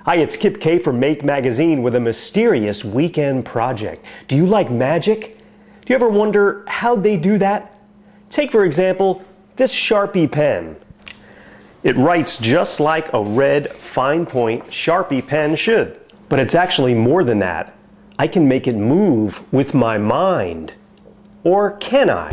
Hi, it's Kip K from Make Magazine with a mysterious weekend project. Do you like magic? Do you ever wonder how they do that? Take, for example, this Sharpie pen. It writes just like a red fine point Sharpie pen should. But it's actually more than that. I can make it move with my mind. Or can I?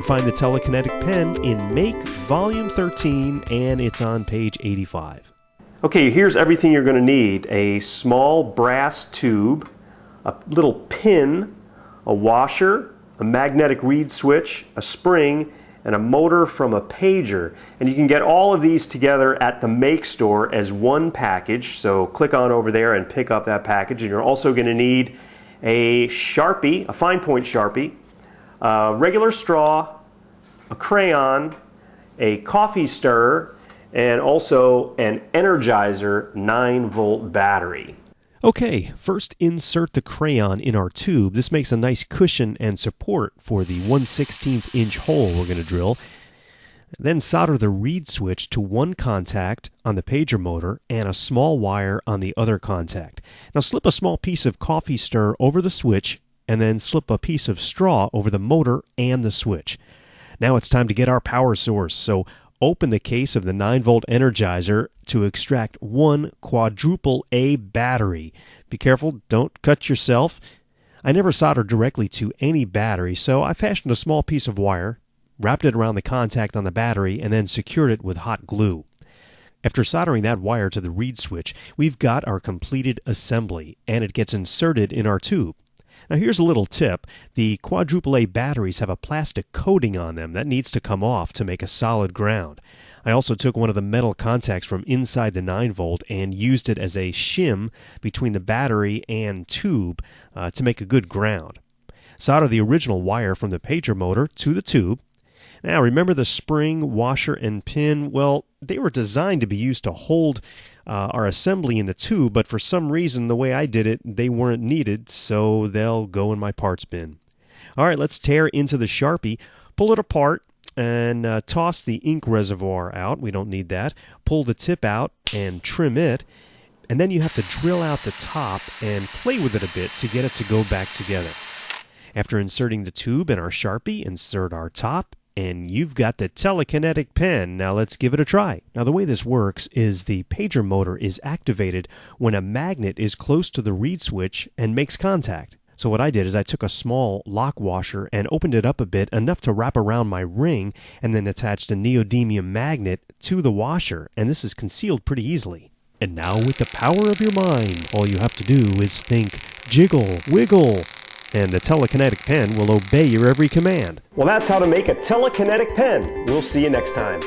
Find the Telekinetic pen in Make Volume 13, and it's on page 85. Okay, here's everything you're going to need. A small brass tube, a little pin, a washer, a magnetic reed switch, a spring, and a motor from a pager. And you can get all of these together at the Make store as one package, so click on over there and pick up that package. And you're also going to need a Sharpie, a fine point Sharpie, a regular straw, a crayon, a coffee stirrer, and also an Energizer 9-volt battery. Okay, first insert the crayon in our tube. This makes a nice cushion and support for the 1/16 inch hole we're going to drill. Then solder the reed switch to one contact on the pager motor and a small wire on the other contact. Now slip a small piece of coffee stirrer over the switch and then slip a piece of straw over the motor and the switch. Now it's time to get our power source, so open the case of the 9-volt Energizer to extract one quadruple A battery. Be careful, don't cut yourself. I never soldered directly to any battery, so I fashioned a small piece of wire, wrapped it around the contact on the battery, and then secured it with hot glue. After soldering that wire to the reed switch, we've got our completed assembly, and it gets inserted in our tube. Now here's a little tip. The quadruple A batteries have a plastic coating on them that needs to come off to make a solid ground. I also took one of the metal contacts from inside the 9-volt and used it as a shim between the battery and tube to make a good ground. Solder the original wire from the pager motor to the tube. Now remember the spring, washer, and pin? Well, they were designed to be used to hold our assembly in the tube, but for some reason, the way I did it, they weren't needed, so they'll go in my parts bin. All right, let's tear into the Sharpie, pull it apart, and toss the ink reservoir out. We don't need that. Pull the tip out and trim it, and then you have to drill out the top and play with it a bit to get it to go back together. After inserting the tube in our Sharpie, insert our top, and you've got the Telekinetic pen. Now let's give it a try. Now the way this works is the pager motor is activated when a magnet is close to the reed switch and makes contact. So what I did is I took a small lock washer and opened it up a bit, enough to wrap around my ring, and then attached a neodymium magnet to the washer, and this is concealed pretty easily. And now with the power of your mind, all you have to do is think, jiggle, wiggle, and the Telekinetic pen will obey your every command. Well, that's how to make a Telekinetic pen. We'll see you next time.